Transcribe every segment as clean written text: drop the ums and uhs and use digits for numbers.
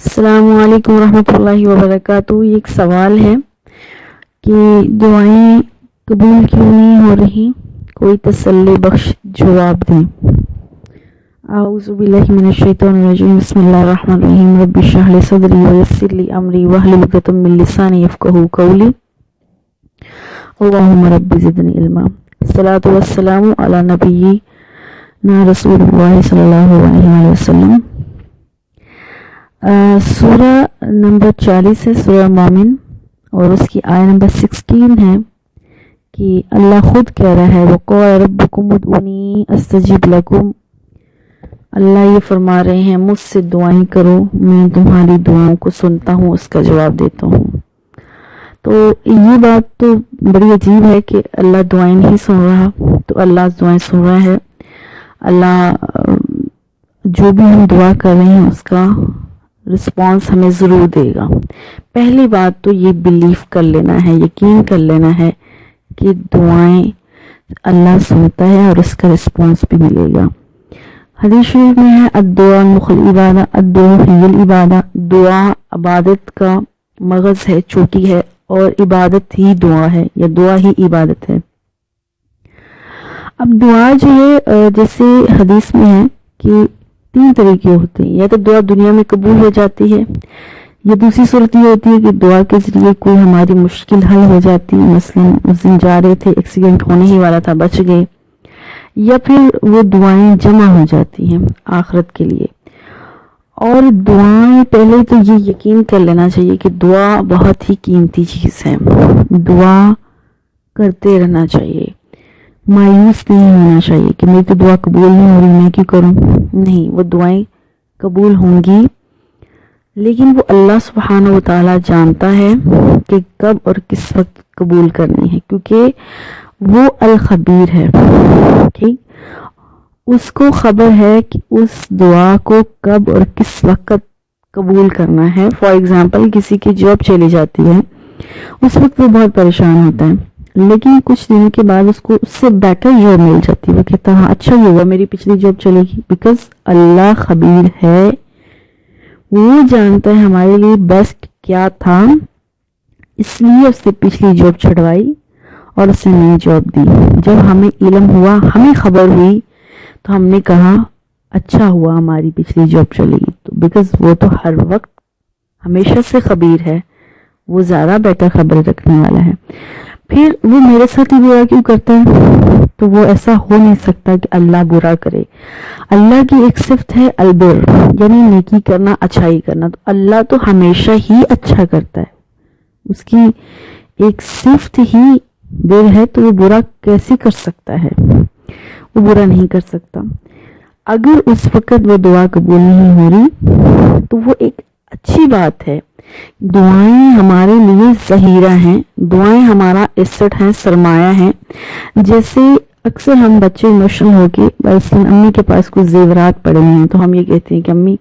السلام علیکم ورحمۃ اللہ وبرکاتہ. یہ ایک سوال ہے کہ دعائیں قبول کیوں نہیں ہو رہی؟ کوئی تسلی بخش جواب دیں. اعوذ باللہ من الشیطان الرجیم. بسم اللہ الرحمن الرحیم. رب اشرح لی صدری ویسر لی امری واحلل عقدۃ من لسانی یفقہوا قولی. اللہم رب زدنی علما. الصلاۃ والسلام علی نبینا رسول اللہ صلی اللہ علیہ وسلم. سورہ نمبر 40 ہے سورہ مومن، اور اس کی آیت نمبر 16 ہے کہ اللہ خود کہہ رہا ہے وَقَالَ رَبُّكُمُ ادْعُونِي أَسْتَجِبْ لَكُمْ. اللہ یہ فرما رہے ہیں مجھ سے دعائیں کرو، میں تمہاری دعاؤں کو سنتا ہوں، اس کا جواب دیتا ہوں. تو یہ بات تو بڑی عجیب ہے کہ اللہ دعائیں نہیں سن رہا، تو اللہ دعائیں سن رہا ہے. اللہ جو بھی ہم دعا کر رہے ہیں اس کا رسپانس ہمیں ضرور دے گا. پہلی بات تو یہ بلیف کر لینا ہے، یقین کر لینا ہے کہ دعائیں اللہ سنتا ہے اور اس کا رسپانس بھی ملے گا. حدیث شریف میں ہے الدعاء مخ العبادہ، الدعاء ہی العبادہ. دعا عبادت کا مغز ہے، چوٹی ہے، اور عبادت ہی دعا ہے یا دعا ہی عبادت ہے. اب دعا جو ہے جیسے حدیث میں ہے کہ 3 طریقے ہوتے ہیں. یا تو دعا دنیا میں قبول ہو جاتی ہے، یا دوسری صورت یہ ہوتی ہے کہ دعا کے ذریعے کوئی ہماری مشکل حل ہو جاتی ہے. مثلا اس دن جا رہے تھے، ایکسیڈنٹ ہونے ہی والا تھا، بچ گئے. یا پھر وہ دعائیں جمع ہو جاتی ہیں آخرت کے لیے. اور دعائیں پہلے تو یہ یقین کر لینا چاہیے کہ دعا بہت ہی قیمتی چیز ہے. دعا کرتے رہنا چاہیے، مایوس نہیں ہونا چاہیے کہ میری تو دعا قبول نہیں ہو رہی، میں کیوں کروں. نہیں، وہ دعائیں قبول ہوں گی، لیکن وہ اللہ سبحانہ و تعالیٰ جانتا ہے کہ کب اور کس وقت قبول کرنی ہے، کیونکہ وہ الخبیر ہے. ٹھیک، اس کو خبر ہے کہ اس دعا کو کب اور کس وقت قبول کرنا ہے. فار ایگزامپل کسی کی جاب چلی جاتی ہے، اس وقت وہ بہت پریشان ہوتا ہے، لیکن کچھ دنوں کے بعد اس کو اس سے بیٹر جاب مل جاتی ہے. وہ کہتا ہے ہاں اچھا ہی ہوا میری پچھلی جاب چلے گی. بیکاز اللہ خبیر ہے، وہ جانتا ہے ہمارے لیے بیسٹ کیا تھا، اس لیے اس سے پچھلی جاب چھڑوائی اور اس نے نئی جاب دی. جب ہمیں علم ہوا، ہمیں خبر ہوئی، تو ہم نے کہا اچھا ہوا ہماری پچھلی جاب چلے گی. تو بیکاز وہ تو ہر وقت ہمیشہ سے خبیر ہے، وہ زیادہ بیٹر خبر رکھنے والا ہے. پھر وہ میرے ساتھ ہی برا کیوں کرتا ہے؟ تو وہ ایسا ہو نہیں سکتا کہ اللہ برا کرے. اللہ کی ایک صفت ہے البر، یعنی نیکی کرنا، اچھائی کرنا. تو اللہ تو ہمیشہ ہی اچھا کرتا ہے، اس کی ایک صفت ہی بر ہے، تو وہ برا کیسے کر سکتا ہے؟ وہ برا نہیں کر سکتا. اگر اس وقت وہ دعا قبول نہیں ہو رہی تو وہ ایک اچھی بات ہے. دعائیں ہمارے لیے ذخیرہ ہیں، دعائیں ہمارا ایسٹ ہیں، سرمایہ ہیں. جیسے اکثر ہم بچے ایموشنل ہو کے بس امی کے پاس کچھ زیورات پڑے ہیں تو ہم یہ کہتے ہیں کہ امی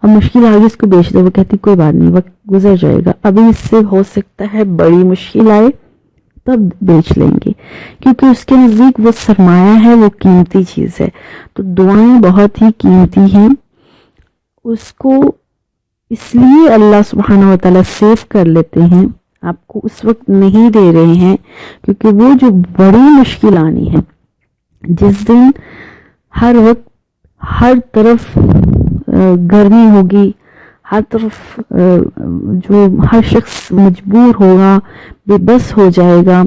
اب مشکل آگے اس کو بیچ دو. وہ کہتی کوئی بات نہیں، وقت گزر جائے گا، ابھی اس سے ہو سکتا ہے بڑی مشکل آئے تب بیچ لیں گے، کیونکہ اس کے نزدیک وہ سرمایہ ہے، وہ قیمتی چیز ہے. تو دعائیں بہت ہی قیمتی ہیں. اس کو اس لیے اللہ سبحانہ و تعالیٰ سیو کر لیتے ہیں، آپ کو اس وقت نہیں دے رہے ہیں، کیونکہ وہ جو بڑی مشکل آنی ہے، جس دن ہر وقت ہر طرف گرمی ہوگی، ہر طرف جو ہر شخص مجبور ہوگا، بے بس ہو جائے گا،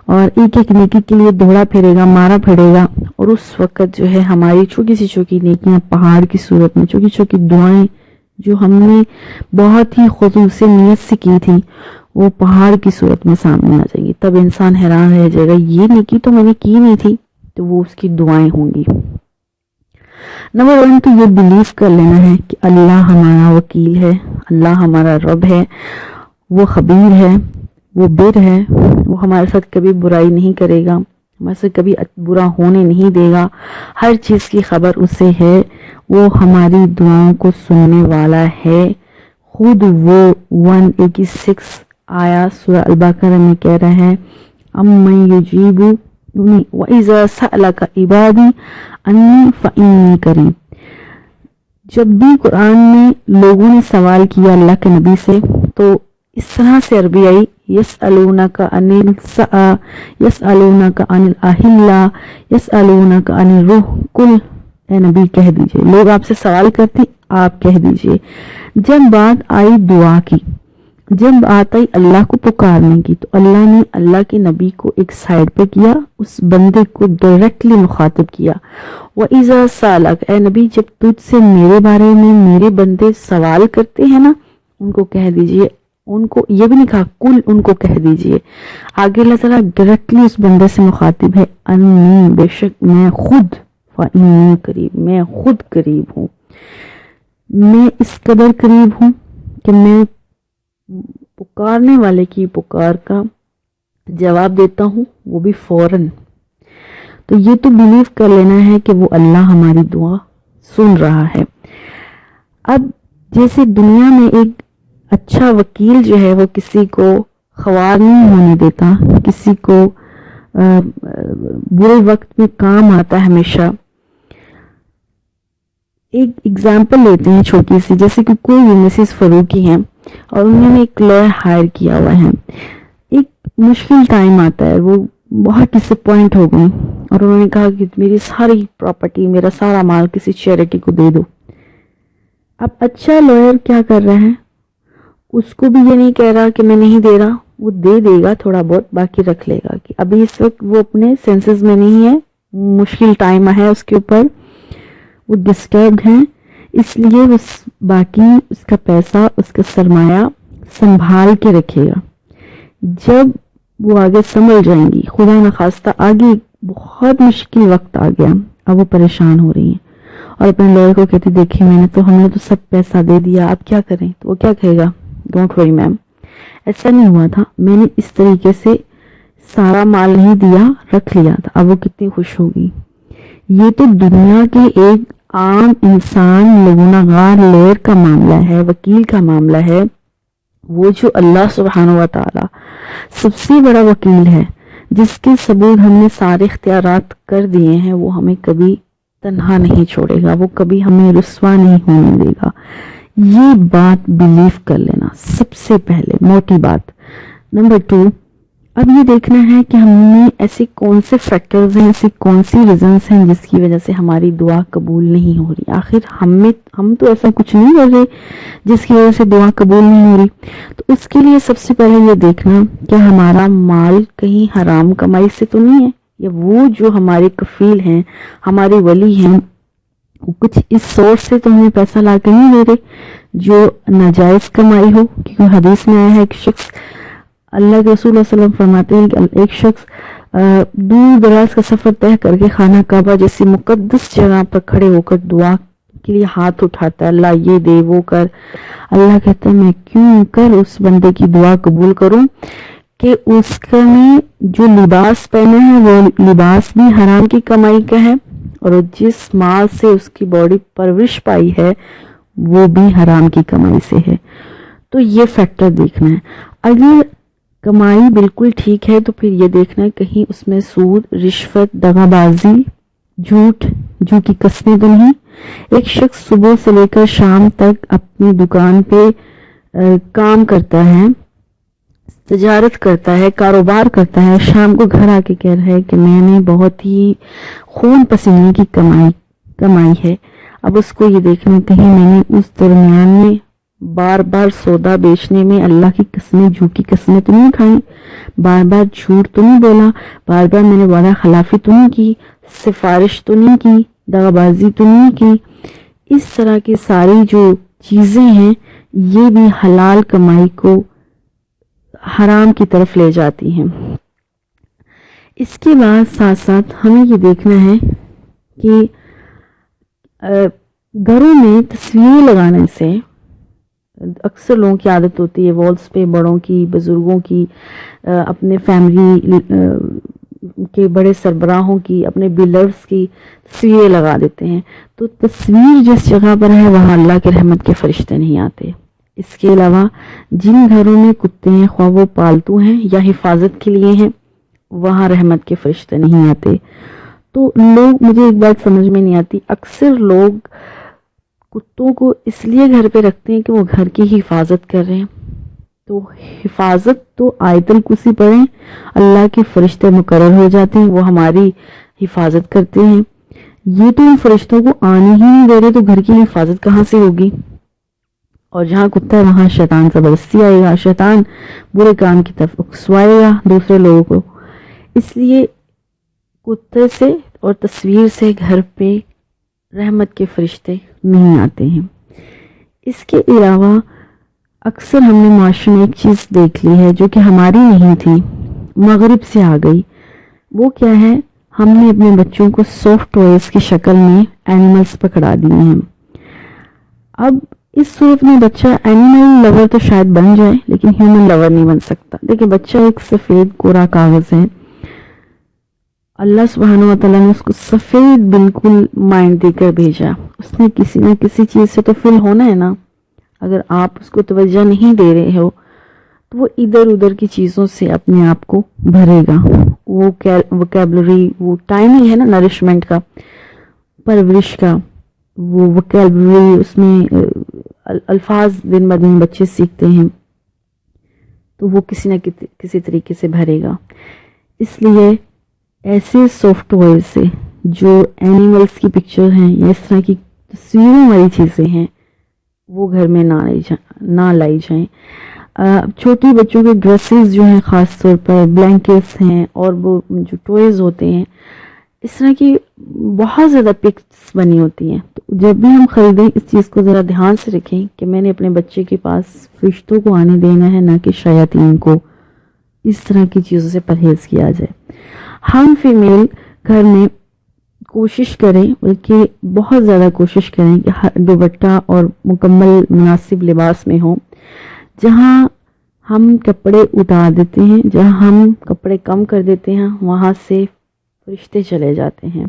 اور ایک ایک نیکی کے لیے دوڑا پھرے گا، مارا پھڑے گا. اور اس وقت جو ہے ہماری چھوٹی سی چھوٹی نیکیاں پہاڑ کی صورت میں، چھوٹی چھوٹی دعائیں جو ہم نے بہت ہی خصوصی نیت سے کی تھی، وہ پہاڑ کی صورت میں سامنے آ جائیں گی. تب انسان حیران رہ جائے گا یہ نیکی تو میں نے کی نہیں تھی. تو وہ اس کی دعائیں ہوں گی. نمبر 1 تو یہ بلیف کر لینا ہے کہ اللہ ہمارا وکیل ہے، اللہ ہمارا رب ہے، وہ خبیر ہے، وہ بر ہے، وہ ہمارے ساتھ کبھی برائی نہیں کرے گا، ہمارے سے کبھی برا ہونے نہیں دے گا. ہر چیز کی خبر اسے ہے، وہ ہماری دعاؤں کو سننے والا ہے. خود وہ 186 آیا سورہ البقرہ میں کہہ رہا ہے امن یجیب وَإِذَا سَأَلَكَ عِبَادِي أَنِّي فَإِنِّي قَرِیب. جب بھی قرآن میں لوگوں نے سوال کیا اللہ کے نبی سے تو اس طرح سے عربی آئی، یسألونک عن الأہلہ یسألونک عن الروح، کل اے نبی کہہ دیجئے، لوگ آپ سے سوال کرتے آپ کہہ دیجئے۔ جب بات آئی دعا کی، جب بات آئی اللہ کو پکارنے کی، تو اللہ نے اللہ کے نبی کو ایک سائڈ پہ کیا، اس بندے کو ڈائریکٹلی مخاطب کیا۔ وَإِذَا سَأَلَكَ، اے نبی جب تجھ سے میرے بارے میں میرے بندے سوال کرتے ہیں نا، ان کو کہہ دیجئے، ان کو یہ بھی نہیں کہا کل، ان کو کہہ دیجئے۔ آگے اللہ تعالیٰ ڈائریکٹلی اس بندے سے مخاطب ہے، انی، بے شک میں خود، فَإِنِّي قریب، میں خود قریب ہوں، میں اس قدر قریب ہوں کہ میں پکارنے والے کی پکار کا جواب دیتا ہوں، وہ بھی فوراً۔ تو یہ تو بلیو کر لینا ہے کہ وہ اللہ ہماری دعا سن رہا ہے۔ اب جیسے دنیا میں ایک اچھا وکیل جو ہے وہ کسی کو خوار نہیں ہونے دیتا، کسی کو برے وقت میں کام آتا ہے ہمیشہ۔ ایک اگزامپل لیتے ہیں چھوٹی سی، جیسے کہ کوئی بھی مسز فاروقی ہیں اور انہوں نے ایک لائر ہائر کیا ہوا ہے، ایک مشکل ٹائم آتا ہے، وہ بہت ڈس اپوائنٹ ہو گئی اور انہوں نے کہا کہ میری ساری پراپرٹی، میرا سارا مال کسی چیریٹی کو دے دو۔ اب اچھا لائر کیا کر رہا ہے، اس کو بھی یہ نہیں کہہ رہا کہ میں نہیں دے رہا، وہ دے دے گا تھوڑا بہت، باقی رکھ لے گا کہ ابھی اس وقت وہ اپنے سینسز میں نہیں ہے، مشکل ٹائم ہے اس کے اوپر، وہ ڈسٹربڈ ہیں، اس لیے باقی اس کا پیسہ، اس کا سرمایہ سنبھال کے رکھے گا۔ جب وہ آگے سنبھل جائیں گی، خدا نخواستہ آگے بہت مشکل وقت آ گیا، اب وہ پریشان ہو رہی ہیں اور اپنے لوگوں کو کہتی دیکھیں ہم نے تو سب پیسہ دے دیا، آپ کیا کریں؟ تو وہ کیا کہے گا، ڈونٹ وری میم، ایسا نہیں ہوا تھا، میں نے اس طریقے سے سارا مال نہیں دیا، رکھ لیا تھا۔ اب وہ کتنی خوش ہوگی۔ یہ تو دنیا کے ایک عام انسان، گنہگار لائر کا معاملہ ہے، وکیل کا معاملہ ہے۔ وہ جو اللہ سبحانہ و تعالی سب سے بڑا وکیل ہے، جس کے ثبوت ہم نے سارے اختیارات کر دیے ہیں، وہ ہمیں کبھی تنہا نہیں چھوڑے گا، وہ کبھی ہمیں رسوا نہیں ہونے دے گا۔ یہ بات بلیو کر لینا سب سے پہلے موٹی بات۔ نمبر 2، اب یہ دیکھنا ہے کہ ہم نے ایسے کون سے فیکٹرز ہیں، ایسی کون سی ریزنز ہیں جس کی وجہ سے ہماری دعا قبول نہیں ہو رہی۔ آخر ہم تو ایسا کچھ نہیں کر رہے جس کی وجہ سے دعا قبول نہیں ہو رہی۔ تو اس کے لیے سب سے پہلے یہ دیکھنا کہ ہمارا مال کہیں حرام کمائی سے تو نہیں ہے، یا وہ جو ہمارے کفیل ہیں، ہمارے ولی ہیں، وہ کچھ اس سورس سے تو ہمیں پیسہ لا کے نہیں دے رہے جو ناجائز کمائی ہو۔ کیونکہ حدیث میں آیا ہے کہ شخص، اللہ کے رسول صلی اللہ علیہ وسلم فرماتے ہیں کہ ایک شخص دور دراز کا سفر طے کر کے خانہ کعبہ جیسی مقدس جگہ پر کھڑے ہو کر دعا کے لیے ہاتھ اٹھاتا ہے، اللہ یہ دے وہ کر۔ اللہ کہتا ہے میں کیوں کر اس بندے کی دعا قبول کروں کہ اس نے جو لباس پہنا ہے وہ لباس بھی حرام کی کمائی کا ہے، اور جس مال سے اس کی باڈی پرورش پائی ہے وہ بھی حرام کی کمائی سے ہے۔ تو یہ فیکٹر دیکھنا ہے۔ اگر کمائی بالکل ٹھیک ہے تو پھر یہ دیکھنا ہے کہیں اس میں سود، رشوت، دغا بازی، جھوٹ کی قسمیں تو نہیں۔ ایک شخص صبح سے لے کر شام تک اپنی دکان پہ کام کرتا ہے، تجارت کرتا ہے، کاروبار کرتا ہے، شام کو گھر آ کے کہہ رہا ہے کہ میں نے بہت ہی خون پسینے کی کمائی ہے۔ اب اس کو یہ دیکھنا کہیں میں نے اس درمیان میں بار بار سودا بیچنے میں اللہ کی قسمیں، جھوٹ کی قسمیں تو نہیں کھائیں، بار بار جھوٹ تو نہیں بولا، بار بار میں نے وعدہ خلافی تو نہیں کی، سفارش تو نہیں کی، دغا بازی تو نہیں کی۔ اس طرح کی ساری جو چیزیں ہیں یہ بھی حلال کمائی کو حرام کی طرف لے جاتی ہیں۔ اس کے بعد ساتھ ساتھ ہمیں یہ دیکھنا ہے کہ گھروں میں تصویریں لگانے سے اکثر لوگوں کی عادت ہوتی ہے والز پہ بڑوں کی، بزرگوں کی، اپنے فیملی کے بڑے سربراہوں کی، اپنے بلڈرز کی تصویریں لگا دیتے ہیں۔ تو تصویر جس جگہ پر ہے وہاں اللہ کے رحمت کے فرشتے نہیں آتے۔ اس کے علاوہ جن گھروں میں کتے ہیں، خواہ وہ پالتو ہیں یا حفاظت کے لیے ہیں، وہاں رحمت کے فرشتے نہیں آتے۔ تو مجھے ایک بات سمجھ میں نہیں آتی، اکثر لوگ کتوں کو اس لیے گھر پہ رکھتے ہیں کہ وہ گھر کی حفاظت کر رہے ہیں. تو حفاظت تو آیت الکرسی پڑھیں، اللہ کے فرشتے مقرر ہو جاتے ہیں، وہ ہماری حفاظت کرتے ہیں. یہ تو ان فرشتوں کو آنے ہی نہیں دے رہے، تو گھر کی حفاظت کہاں سے ہوگی؟ اور جہاں کتا ہے وہاں شیطان زبردستی آئے گا، شیطان برے کام کی طرف اکسوائے گا دوسرے لوگوں کو. اس لیے کتے سے اور تصویر سے گھر پہ رحمت کے فرشتے نہیں آتے ہیں. اس کے علاوہ اکثر ہم نے معاشرے میں ایک چیز دیکھ لی ہے جو کہ ہماری نہیں تھی، مغرب سے آ گئی. وہ کیا ہے؟ ہم نے اپنے بچوں کو سافٹ ٹوائز کی شکل میں اینیملز پکڑا دیے ہیں. اب اس صورت میں بچہ اینیمل لور تو شاید بن جائے لیکن ہیومن لور نہیں بن سکتا. دیکھیں بچہ ایک سفید کوڑا کاغذ ہے، اللہ سبحانہ و تعالیٰ نے اس کو سفید بالکل مائنڈ دے کر بھیجا. اس نے کسی نہ کسی چیز سے تو فل ہونا ہے نا. اگر آپ اس کو توجہ نہیں دے رہے ہو تو وہ ادھر ادھر کی چیزوں سے اپنے آپ کو بھرے گا. وہ وکیبلری، وہ ٹائم ہی ہے نا نرشمنٹ کا، پرورش کا. وہ وکیبلری، اس میں الفاظ دن بدن بچے سیکھتے ہیں تو وہ کسی نہ کسی طریقے سے بھرے گا. اس لیے ایسے سافٹ ویئر سے جو اینیملز کی پکچر ہیں یا اس طرح کی تصویروں والی چیزیں ہیں وہ گھر میں نہ لائی جائیں. چھوٹی بچوں کے ڈریسز جو ہیں، خاص طور پر بلینکٹس ہیں اور وہ جو ٹوائز ہوتے ہیں، اس طرح کی بہت زیادہ پکس بنی ہوتی ہیں. تو جب بھی ہم خریدیں اس چیز کو ذرا دھیان سے رکھیں کہ میں نے اپنے بچے کے پاس فرشتوں کو آنے دینا ہے، نہ کہ شیاطین کو. اس طرح کی چیزوں سے پرہیز کیا جائے. ہم فیمیل گھر میں کوشش کریں، بلکہ بہت زیادہ کوشش کریں کہ دوپٹہ اور مکمل مناسب لباس میں ہوں. جہاں ہم کپڑے اتار دیتے ہیں، جہاں ہم کپڑے کم کر دیتے ہیں، وہاں سے فرشتے چلے جاتے ہیں.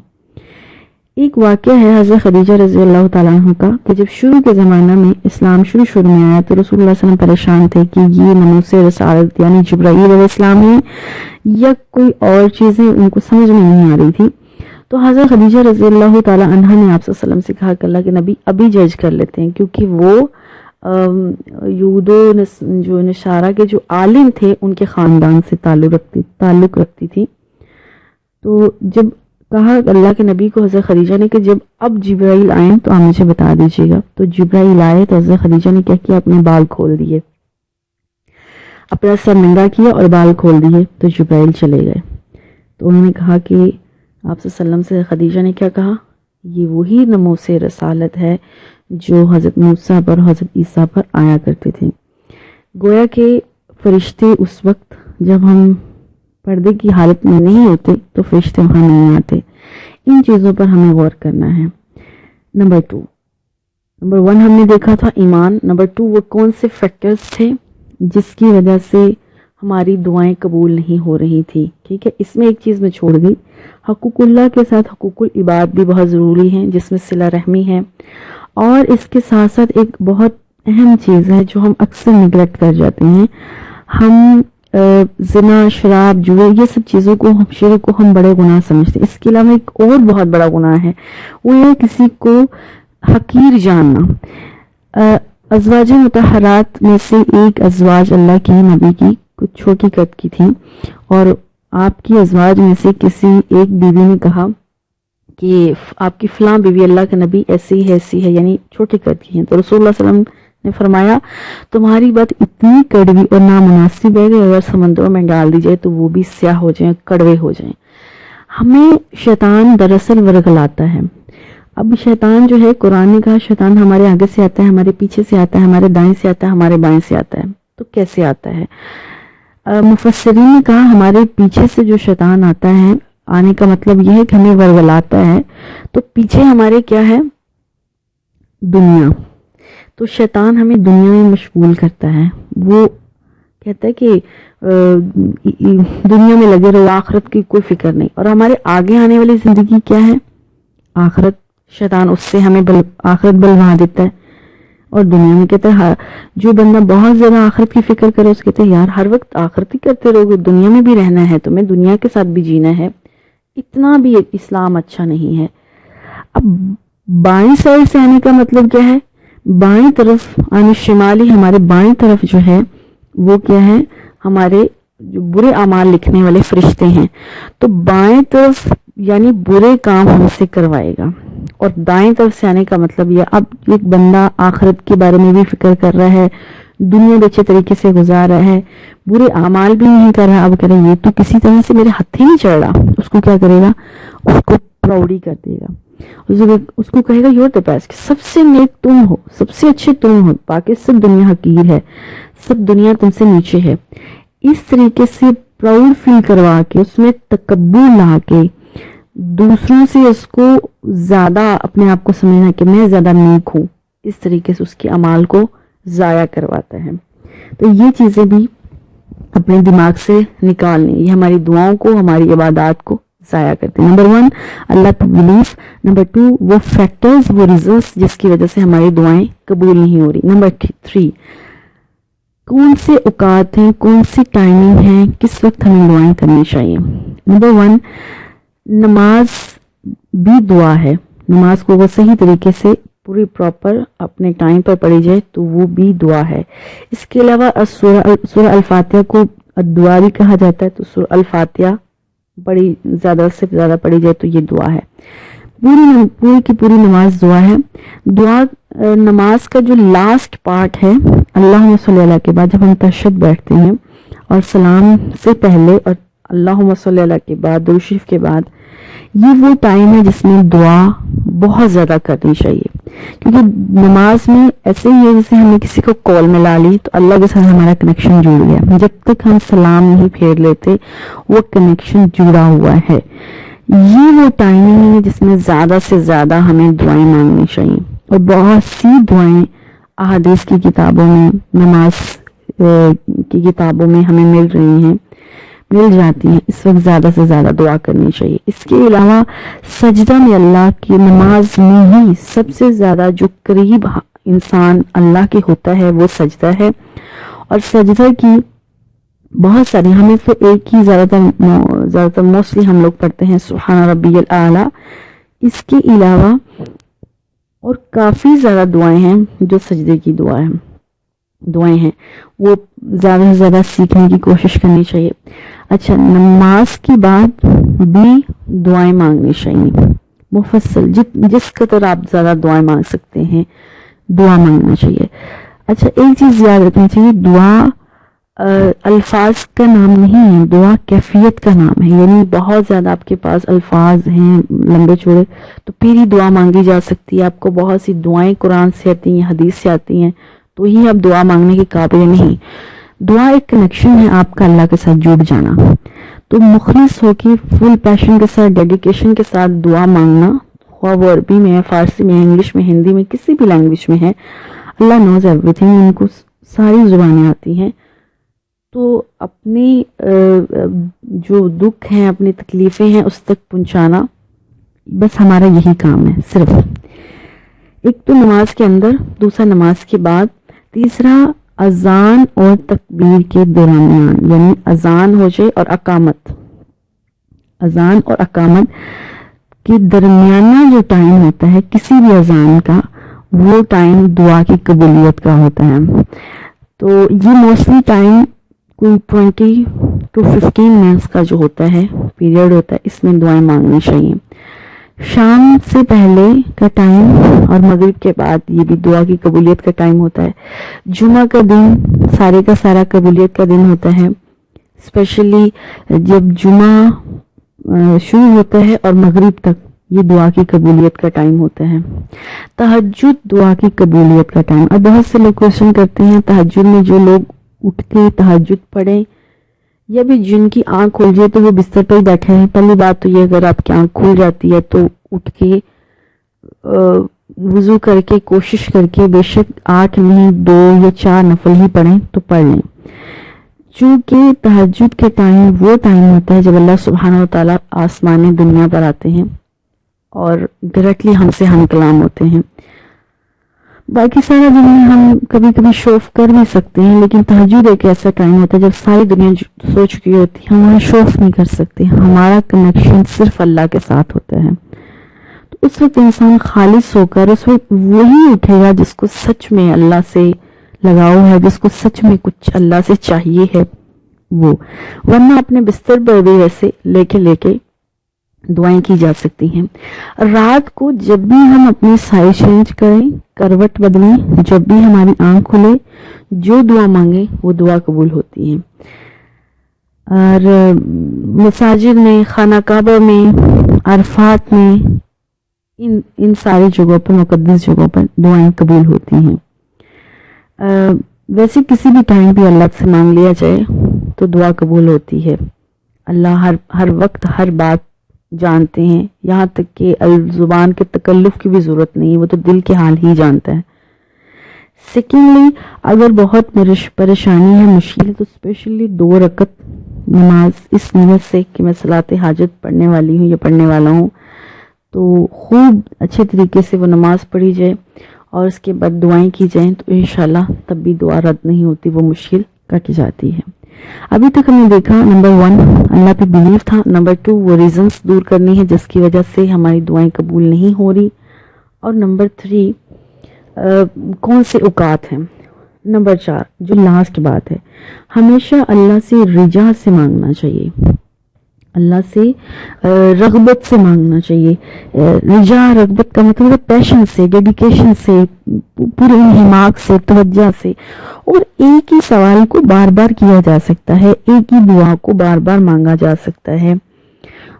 ایک واقعہ ہے حضرت خدیجہ رضی اللہ تعالیٰ عنہ کا کہ جب شروع کے زمانہ میں اسلام شروع میں آیا تو رسول اللہ صلی اللہ علیہ وسلم پریشان تھے کہ یہ ناموس رسالت یعنی جبرائیل علیہ السلام ہے یا کوئی اور چیزیں ان کو سمجھ میں نہیں آ رہی تھی. تو حضرت خدیجہ رضی اللہ تعالیٰ عنہ نے آپ صلی اللہ علیہ وسلم سے کہا کہ اللہ کے نبی ابھی جج کر لیتے ہیں، کیونکہ وہ یہود و جو نصارہ کے جو عالم تھے ان کے خاندان سے تعلق رکھتی تھی. تو جب کہا اللہ کے نبی کو حضرت خدیجہ نے کہ جب اب جبرائیل آئیں تو آپ مجھے بتا دیجیے گا. تو جبرائیل آئے تو حضرت خدیجہ نے کیا کیا؟ اپنے بال کھول دیے، اپنا سر ننگا کیا اور بال کھول دیے. تو جبرائیل چلے گئے. تو انہوں نے کہا کہ آپ صلی اللہ علیہ وسلم سے خدیجہ نے کیا کہا؟ یہ وہی ناموس رسالت ہے جو حضرت موسیٰ پر حضرت عیسیٰ پر آیا کرتے تھے. گویا کہ فرشتے اس وقت جب ہم پردے کی حالت میں نہیں ہوتے تو فرشتے وہاں نہیں آتے. ان چیزوں پر ہمیں غور کرنا ہے. نمبر 1 ہم نے دیکھا تھا ایمان. نمبر 2 وہ کون سے فیکٹرز تھے جس کی وجہ سے ہماری دعائیں قبول نہیں ہو رہی تھی. ٹھیک ہے، اس میں ایک چیز میں چھوڑ دی، حقوق اللہ کے ساتھ حقوق العباد بھی بہت ضروری ہیں جس میں صلہ رحمی ہے. اور اس کے ساتھ ساتھ ایک بہت اہم چیز ہے جو ہم اکثر نگلیکٹ کر جاتے ہیں. ہم زنا، شراب، جوئے، یہ سب چیزوں کو شرک کو ہم بڑے گناہ سمجھتے ہیں. اس کے علاوہ ایک اور بہت بڑا گناہ ہے، وہ یہ کسی کو حقیر جاننا. ازواج مطہرات میں سے ایک ازواج اللہ کی نبی کی کچھ چھوٹی قد کی تھی اور آپ کی ازواج میں سے کسی ایک بیوی نے کہا کہ آپ کی فلاں بیوی اللہ کے نبی ایسی ہے یعنی چھوٹی قد کی ہیں. تو رسول اللہ صلی اللہ علیہ وسلم نے فرمایا تمہاری بات اتنی کڑوی اور نامناسب ہے کہ اگر سمندروں میں ڈال دی جائے تو وہ بھی سیاہ ہو جائیں، کڑوے ہو جائیں. ہمیں شیطان دراصل ورگلاتا ہے. اب شیطان جو ہے، قرآن نے کہا شیطان ہمارے آگے سے آتا ہے، ہمارے پیچھے سے آتا ہے، ہمارے دائیں سے آتا ہے، ہمارے بائیں سے آتا ہے. تو کیسے آتا ہے؟ مفسرین نے کہا ہمارے پیچھے سے جو شیطان آتا ہے، آنے کا مطلب یہ ہے کہ ہمیں ورگلاتا ہے. تو پیچھے ہمارے کیا ہے؟ دنیا. تو شیطان ہمیں دنیا میں مشغول کرتا ہے. وہ کہتا ہے کہ دنیا میں لگے رہو، آخرت کی کوئی فکر نہیں. اور ہمارے آگے آنے والی زندگی کیا ہے؟ آخرت. شیطان اس سے ہمیں آخرت بلوا دیتا ہے. اور دنیا میں کہتا ہے جو بندہ بہت زیادہ آخرت کی فکر کرے اس کہتے ہیں یار ہر وقت آخرت ہی کرتے رہو گے، دنیا میں بھی رہنا ہے تمہیں، دنیا کے ساتھ بھی جینا ہے. اتنا بھی اسلام اچھا نہیں ہے. اب بائیں سائڈ سے آنے کا مطلب کیا ہے؟ بائیں طرف آنے، شمالی ہمارے بائیں طرف جو ہے وہ کیا ہے؟ ہمارے جو برے اعمال لکھنے والے فرشتے ہیں. تو بائیں طرف یعنی برے کام ہم سے کروائے گا. اور دائیں طرف سے آنے کا مطلب یہ، اب ایک بندہ آخرت کے بارے میں بھی فکر کر رہا ہے، دنیا بھی اچھے طریقے سے گزار رہا ہے، برے اعمال بھی نہیں کر رہا، اب کہہ رہا یہ تو کسی طرح سے میرے ہاتھ ہی نہیں چڑھ رہا، اس کو کیا کرے گا؟ اس کو پراؤڈی کر دے گا، اس کو کہے گا یور دا بیسٹ، سب سے نیک تم ہو، سب سے اچھے تم ہو، باقی سب دنیا حقیر ہے، سب دنیا تم سے نیچے ہے. اس طریقے سے پراؤڈ فیل کروا کے، اس میں تکبر لا کے، دوسروں سے اس کو زیادہ اپنے آپ کو سمجھنا کہ میں زیادہ نیک ہوں، اس طریقے سے اس کے اعمال کو ضائع کرواتا ہے. تو یہ چیزیں بھی اپنے دماغ سے نکالنی، یہ ہماری دعاؤں کو، ہماری عبادات کو ضائع کرتے ہیں. نمبر 1 اللہ پہ بلیف. نمبر 2 وہ فیکٹرز، وہ ریزنز جس کی وجہ سے ہماری دعائیں قبول نہیں ہو رہی. نمبر 3 کون سے اوقات ہیں، کون سی ٹائمنگ ہے، کس وقت ہمیں دعائیں کرنی چاہیے. نمبر 1 نماز بھی دعا ہے، نماز کو وہ صحیح طریقے سے پوری پراپر اپنے ٹائم پر پڑھی جائے تو وہ بھی دعا ہے. اس کے علاوہ سورہ الفاتحہ کو دعا بھی کہا جاتا ہے، تو سورہ الفاتحہ بڑی زیادہ سے زیادہ پڑھی جائے تو یہ دعا ہے. پوری کی پوری نماز دعا ہے. دعا نماز کا جو لاسٹ پارٹ ہے اللہم صلی اللہ کے بعد، جب ہم تشہد بیٹھتے ہیں اور سلام سے پہلے اور اللہم صلی اللہ کے بعد، درود شریف کے بعد، یہ وہ ٹائم ہے جس میں دعا بہت زیادہ کرنی چاہیے. کیونکہ نماز میں ایسے ہی ہے جیسے ہم نے کسی کو کال ملا لی تو اللہ کے ساتھ ہمارا کنیکشن جڑ گیا، جب تک ہم سلام نہیں پھیر لیتے وہ کنیکشن جڑا ہوا ہے. یہ وہ ٹائمنگ ہے جس میں زیادہ سے زیادہ ہمیں دعائیں مانگنی چاہیے. اور بہت سی دعائیں احادیث کی کتابوں میں، نماز کی کتابوں میں ہمیں مل جاتی ہیں. اس وقت زیادہ سے زیادہ دعا کرنی چاہیے. اس کے علاوہ سجدہ میں، اللہ کی نماز میں ہی سب سے زیادہ جو قریب انسان اللہ کے ہوتا ہے وہ سجدہ ہے. اور سجدہ کی بہت ساری، ہمیں تو ایک ہی زیادہ تر موسٹلی ہم لوگ پڑھتے ہیں سبحان ربی الاعلیٰ. اس کے علاوہ اور کافی زیادہ دعائیں ہیں جو سجدے کی دعائیں ہیں، وہ زیادہ سے زیادہ سیکھنے کی کوشش کرنی چاہیے. اچھا، نماز کے بعد بھی دعائیں مانگنی چاہیے مفصل، جس قدر آپ زیادہ دعائیں مانگ سکتے ہیں دعا مانگنا چاہیے. اچھا، ایک چیز یاد رکھنی چاہیے، دعا الفاظ کا نام نہیں ہے، دعا کیفیت کا نام ہے. یعنی بہت زیادہ آپ کے پاس الفاظ ہیں لمبے چوڑے تو پھر ہی دعا مانگی جا سکتی ہے. آپ کو بہت سی دعائیں قرآن سے آتی ہیں، حدیث سے آتی ہیں، تو ہی آپ دعا مانگنے کے قابل نہیں. دعا ایک کنیکشن ہے آپ کا اللہ کے ساتھ جڑ جانا. تو مخلص ہو کے فل پیشن کے ساتھ، ڈیڈیکیشن کے ساتھ دعا مانگنا، خواہ وہ عربی میں ہے، فارسی میں ہے، انگلش میں، ہندی میں، کسی بھی لینگویج میں ہے. اللہ نوز ایوری تھنگ، ان کو ساری زبانیں آتی ہیں. تو اپنی جو دکھ ہیں، اپنی تکلیفیں ہیں، اس تک پہنچانا بس ہمارا یہی کام ہے. صرف ایک تو نماز کے اندر، دوسرا نماز کے بعد، تیسرا اذان اور تکبیر کے درمیان، یعنی اذان ہو جائے اور اقامت، اذان اور اقامت کے درمیانہ جو ٹائم ہوتا ہے کسی بھی اذان کا، وہ ٹائم دعا کی قبولیت کا ہوتا ہے. تو یہ موسٹلی ٹائم کوئی 20 to 15 منٹس کا جو ہوتا ہے پیریڈ ہوتا ہے، اس میں دعائیں مانگنی چاہیے. شام سے پہلے کا ٹائم اور مغرب کے بعد یہ بھی دعا کی قبولیت کا ٹائم ہوتا ہے. جمعہ کا دن سارے کا سارا قبولیت کا دن ہوتا ہے، اسپیشلی جب جمعہ شروع ہوتا ہے اور مغرب تک یہ دعا کی قبولیت کا ٹائم ہوتا ہے. تہجد دعا کی قبولیت کا ٹائم. اور بہت سے لوگ کوشچن کرتے ہیں تہجد میں جو لوگ اٹھ کے تہجد پڑھیں یا بھی جن کی آنکھ کھل جائے تو وہ بستر پر ہی بیٹھے ہیں. پہلی بات تو یہ، اگر آپ کی آنکھ کھل جاتی ہے تو اٹھ کے وضو کر کے کوشش کر کے بے شک 8 نہیں 2 یا 4 نفل ہی پڑھیں تو پڑھ لیں. چونکہ تہجد کے ٹائم وہ ٹائم ہوتا ہے جب اللہ سبحانہ و تعالیٰ آسمان دنیا پر آتے ہیں اور ڈائریکٹلی ہم سے ہم کلام ہوتے ہیں. باقی سارا دن میں ہم کبھی کبھی شوف کر بھی سکتے ہیں، لیکن تہجد ایک ایسا ٹائم ہوتا ہے جب ساری دنیا سو چکی ہوتی ہے، ہم وہاں شوف نہیں کر سکتے. ہمارا کنیکشن صرف اللہ کے ساتھ ہوتا ہے. تو اس وقت انسان خالص ہو کر اس وقت وہی اٹھے گا جس کو سچ میں اللہ سے لگاؤ ہے، جس کو سچ میں کچھ اللہ سے چاہیے ہے وہ، ورنہ اپنے بستر پر بھی ویسے لے کے دعائیں کی جا سکتی ہیں۔ رات کو جب بھی ہم اپنی سائے چینج کریں، کروٹ بدلیں، جب بھی ہماری آنکھ کھلے، جو دعا مانگیں وہ دعا قبول ہوتی ہے۔ اور مساجد میں، خانہ کعبہ میں، عرفات میں، ان ساری جگہوں پر، مقدس جگہوں پر دعائیں قبول ہوتی ہیں۔ ویسے کسی بھی ٹائم بھی اللہ سے مانگ لیا جائے تو دعا قبول ہوتی ہے۔ اللہ ہر وقت ہر بات جانتے ہیں، یہاں تک کہ زبان کے تکلف کی بھی ضرورت نہیں، وہ تو دل کے حال ہی جانتا ہے۔ سیکنڈلی، اگر بہت پریشانی ہے، مشکل ہے، تو اسپیشلی 2 رکعت نماز اس نیت سے کہ میں صلاۃ حاجت پڑھنے والی ہوں یا پڑھنے والا ہوں، تو خوب اچھے طریقے سے وہ نماز پڑھی جائے اور اس کے بعد دعائیں کی جائیں تو انشاءاللہ تب بھی دعا رد نہیں ہوتی، وہ مشکل کٹ جاتی ہے۔ ابھی تک ہم نے دیکھا نمبر 1 اللہ پہ بلیو تھا، نمبر 2 وہ ریزنز دور کرنی ہے جس کی وجہ سے ہماری دعائیں قبول نہیں ہو رہی، اور نمبر 3 کون سے اوقات ہیں۔ نمبر 4 جو لاسٹ بات ہے، ہمیشہ اللہ سے رجا سے مانگنا چاہیے، اللہ سے رغبت سے مانگنا چاہیے۔ رجا، رغبت کا مطلب ہے پیشن سے، ڈیڈیکیشن سے، پورے انہماک سے، توجہ سے، اور ایک ہی سوال کو بار بار کیا جا سکتا ہے، ایک ہی دعا کو بار بار مانگا جا سکتا ہے،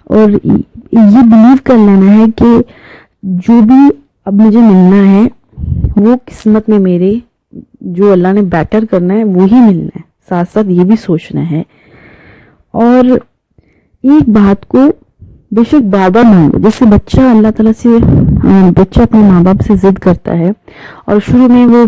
اور یہ بلیو کر لینا ہے کہ جو بھی اب مجھے ملنا ہے وہ قسمت میں میرے جو اللہ نے بیٹر کرنا ہے وہی ملنا ہے، ساتھ ساتھ یہ بھی سوچنا ہے، اور ایک بات کو بے شک بار بار مانگو۔ جیسے بچہ اللہ تعالیٰ سے، بچہ اپنے ماں باپ سے ضد کرتا ہے اور شروع میں وہ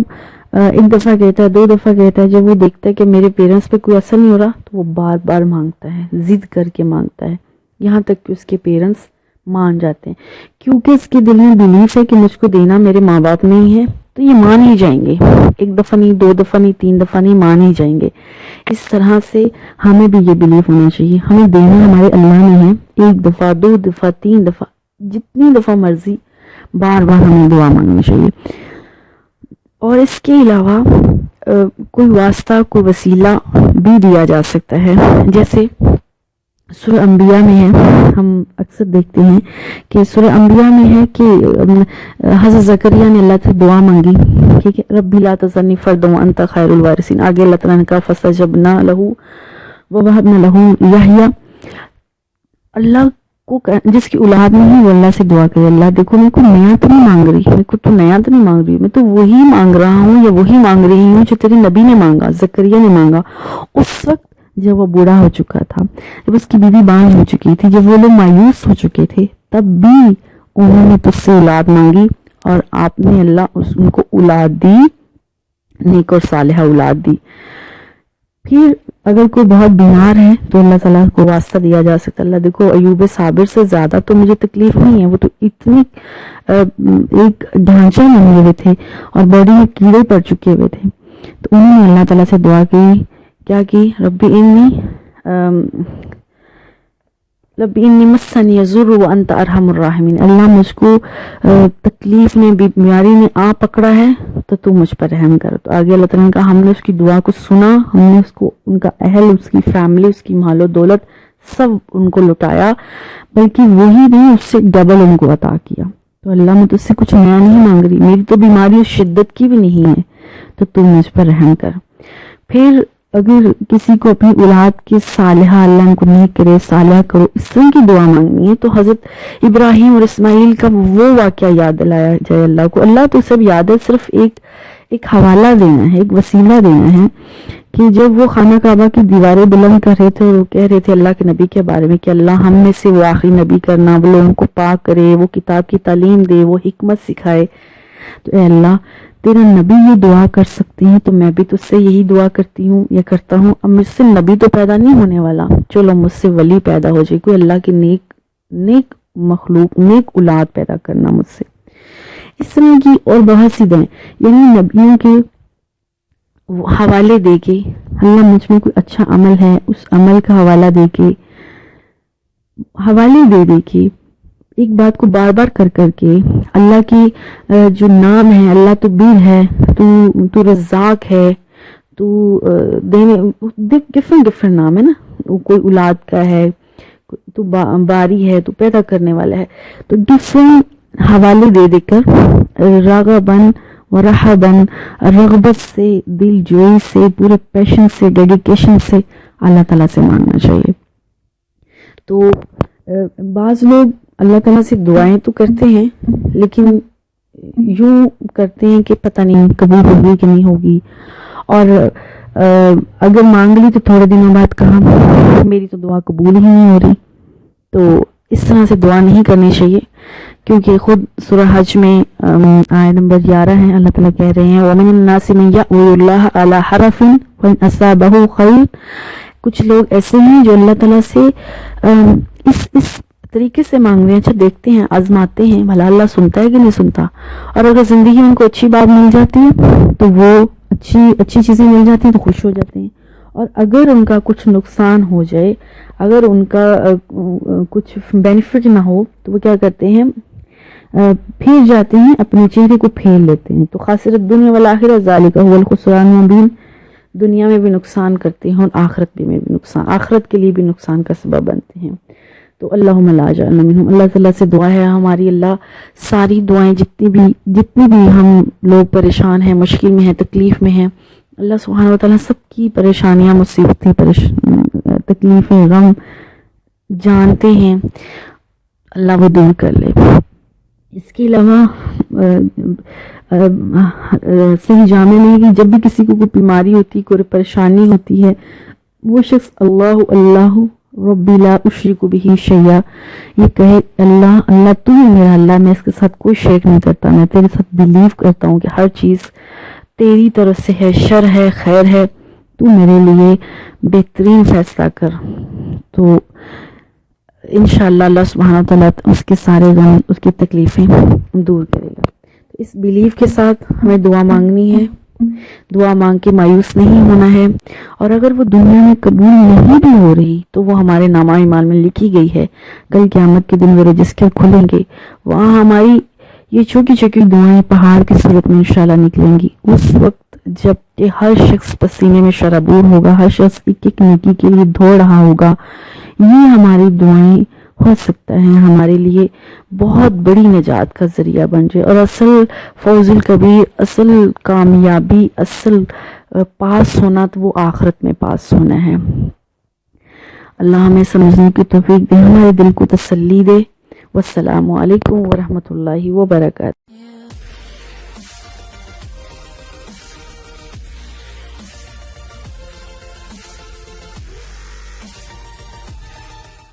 1 دفعہ کہتا ہے، 2 دفعہ کہتا ہے، جب وہ دیکھتا ہے کہ میرے پیرنٹس پہ کوئی اثر نہیں ہو رہا تو وہ بار بار مانگتا ہے، ضد کر کے مانگتا ہے، یہاں تک کہ اس کے پیرنٹس مان جاتے ہیں، کیونکہ اس کے دل میں بلیف ہے کہ مجھ کو دینا میرے ماں باپ نہیں ہے، تو یہ مان ہی جائیں گے، 1 دفعہ نہیں، 2 دفعہ نہیں، 3 دفعہ نہیں، مان ہی جائیں گے۔ اس طرح سے ہمیں بھی یہ بلیف ہونا چاہیے، ہمیں دینا ہمارے اللہ نے ہے، 1 دفعہ، 2 دفعہ، 3 دفعہ، جتنی دفعہ مرضی بار بار ہمیں دعا مانگنی چاہیے۔ اور اس کے علاوہ کوئی واسطہ، کوئی وسیلہ بھی دیا جا سکتا ہے، جیسے سورہ انبیاء میں ہے، ہم اکثر دیکھتے ہیں کہ سورہ انبیاء میں ہے کہ حضرت زکریا نے اللہ سے دعا مانگی، ٹھیک ہے، رب لا تذرنی فردا وانت خیر الوارثین، آگے اللہ تعالیٰ نے کہا فاستجبنا لہ ووہبنا لہ یحییٰ، اللہ کو جس کی اولاد نہیں وہ اللہ سے دعا کرے، اللہ دیکھو میں کو نیا تو نہیں مانگ رہی، میں کو تو نیا تو نہیں مانگ رہی، میں تو وہی مانگ رہا ہوں یا وہی مانگ رہی ہوں جو تیرے نبی نے مانگا، زکریا نے مانگا، اس وقت جب وہ بوڑھا ہو چکا تھا، جب اس کی بیوی بانجھ ہو چکی تھی، جب وہ لوگ مایوس ہو چکے تھے، تب بھی انہوں نے تجھ سے اولاد مانگی اور آپ نے اللہ ان کو اولاد دی، نیک اور صالحہ اولاد دی۔ پھر اگر کوئی بہت بیمار ہے تو اللہ تعالیٰ کو واسطہ دیا جا سکتا ہے، اللہ دیکھو ایوب صابر سے زیادہ تو مجھے تکلیف نہیں ہے، وہ تو اتنی ایک ڈھانچہ میں ہوئے تھے اور باڈی میں کیڑے پڑ چکے ہوئے تھے، تو انہوں نے اللہ تعالیٰ سے دعا کی، کیا کی، ربی انی مسنی الضر وانت ارحم الراحمین، اللہ مجھ کو تکلیف نے، بیماری نے آ پکڑا ہے تو تو مجھ پر رحم کر۔ تو آگے اللہ تعالیٰ نے کہا ہم نے اس کی دعا کو سنا، ہم نے اس کو، ان کا اہل، اس کی فیملی، اس کی مال و دولت سب ان کو لٹایا، بلکہ وہی نہیں اس سے ڈبل ان کو عطا کیا۔ تو اللہ میں تجھ سے کچھ نیا نہیں مانگ رہی، میری تو بیماری اس شدت کی بھی نہیں ہے، تو تم مجھ پر رحم کر۔ پھر اگر کسی کو اپنی اولاد کے صالحہ، اللہ ان کو نیک کرے، صالحہ کرو، اس طرح کی دعا مانگنی ہے، تو حضرت ابراہیم اور اسماعیل کا وہ واقعہ یاد دلایا جائے اللہ کو، اللہ تو سب یاد ہے، صرف ایک حوالہ دینا ہے، ایک وسیلہ دینا ہے کہ جب وہ خانہ کعبہ کی دیواریں بلند کر رہے تھے اور وہ کہہ رہے تھے اللہ کے نبی کے بارے میں کہ اللہ ہم میں سے وہ آخری نبی کرنا، وہ لوگوں کو پاک کرے، وہ کتاب کی تعلیم دے، وہ حکمت سکھائے، تو اے اللہ تیرا نبی یہ دعا کر سکتے ہیں تو میں بھی تجھ سے یہی دعا کرتی ہوں یا کرتا ہوں، اب مجھ سے نبی تو پیدا نہیں ہونے والا، چلو مجھ سے ولی پیدا ہو جائے، کوئی اللہ کی نیک مخلوق، نیک اولاد پیدا کرنا مجھ سے۔ اس طرح کی اور بہت سی دعائیں، یعنی نبیوں کے حوالے دے کے، اللہ مجھ میں کوئی اچھا عمل ہے اس عمل کا حوالہ دے کے، حوالے دے کے ایک بات کو بار بار کر کر کے اللہ کی جو نام ہے، اللہ تو بیر ہے، تو رزاق ہے، تو دینے ڈفرنٹ نام ہے نا، کوئی اولاد کا ہے، تو باری ہے، تو پیدا کرنے والا ہے، تو ڈفرنٹ حوالے دے دے کر راغباً و رہباً، رغبت سے، دل جوئی سے، پورے پیشن سے، ڈیڈیکیشن سے اللہ تعالیٰ سے مانگنا چاہیے۔ تو بعض لوگ اللہ تعالیٰ سے دعائیں تو کرتے ہیں لیکن یوں کرتے ہیں کہ پتہ نہیں قبول ہوگی کہ نہیں ہوگی، اور اگر مانگ لی تو تھوڑے دنوں بعد کہا میری تو دعا قبول ہی نہیں ہو رہی۔ تو اس طرح سے دعا نہیں کرنی چاہیے، کیونکہ خود سورہ حج میں آیت نمبر 11 ہے، اللہ تعالیٰ کہہ رہے ہیں وَمِنَ النَّاسِ مَن يَعْبُدُ اللَّهَ عَلَى حَرَفٍ وَإِنْ أَصَابَهُ خَيْرٌ، کچھ لوگ ایسے ہیں جو اللہ تعالیٰ سے اس طریقے سے مانگ رہے ہیں، اچھا دیکھتے ہیں، آزماتے ہیں بھلا اللہ سنتا ہے کہ نہیں سنتا، اور اگر زندگی میں ان کو اچھی بات مل جاتی ہے تو وہ اچھی چیزیں مل جاتی ہیں تو خوش ہو جاتے ہیں، اور اگر ان کا کچھ نقصان ہو جائے، اگر ان کا کچھ بینیفٹ نہ ہو تو وہ کیا کرتے ہیں، پھیر جاتے ہیں، اپنے چہرے کو پھیر لیتے ہیں۔ تو خاسرۃ دنیا والآخرہ ذالک هو الخسران المبین، دنیا میں بھی نقصان کرتے ہیں اور آخرت میں بھی نقصان، آخرت کے لیے بھی نقصان کا سبب بنتے ہیں۔ تو اللہم لا جعلنا منہم، اللہ تعالیٰ سے دعا ہے ہماری، اللہ ساری دعائیں جتنی بھی ہم لوگ پریشان ہیں، مشکل میں ہیں، تکلیف میں ہیں، اللہ سبحانہ وتعالیٰ سب کی پریشانیاں، مصیبتیں، تکلیفیں، غم جانتے ہیں، اللہ وہ دور کر لے۔ اس کے علاوہ صحیح جامع میں کہ جب بھی کسی کو کوئی بیماری ہوتی، کوئی پریشانی ہوتی ہے، وہ شخص اللہ ربی لا اشرک بہ شیئا، یہ کہے اللہ تو ہی میرا اللہ، میں اس کے ساتھ کوئی شرک نہیں کرتا، میں تیرے ساتھ بلیو کرتا ہوں کہ ہر چیز تیری طرف سے ہے، شر ہے، خیر ہے، تو میرے لیے بہترین فیصلہ کر۔ تو انشاءاللہ اللہ سبحانہ تعالیٰ اس کے سارے غم، اس کی تکلیفیں دور کرے گا۔ اس بیلیف کے ساتھ ہمیں دعا مانگنی ہے، دعا مانگ کے مایوس نہیں ہونا ہے، اور اگر وہ دنیا میں قبول نہیں بھی ہو رہی تو وہ ہمارے نامہ اعمال میں لکھی گئی ہے، کل قیامت کے دن وہ رجسٹر کھلیں گے، وہاں ہماری یہ چھوٹی چھوٹی دعائیں پہاڑ کی صورت میں انشاءاللہ نکلیں گی۔ اس وقت جب کہ ہر شخص پسینے میں شرابور ہوگا، ہر شخص ایک ایک نیکی کے لیے دوڑ رہا ہوگا، یہ ہماری دعائیں ہو سکتا ہے ہمارے لیے بہت بڑی نجات کا ذریعہ بن جائے، اور اصل فوز الکبیر، اصل کامیابی، اصل پاس ہونا تو وہ آخرت میں پاس ہونا ہے۔ اللہ ہمیں سمجھنے کی توفیق دے، ہمارے دل کو تسلی دے۔ والسلام علیکم ورحمۃ اللہ وبرکاتہ۔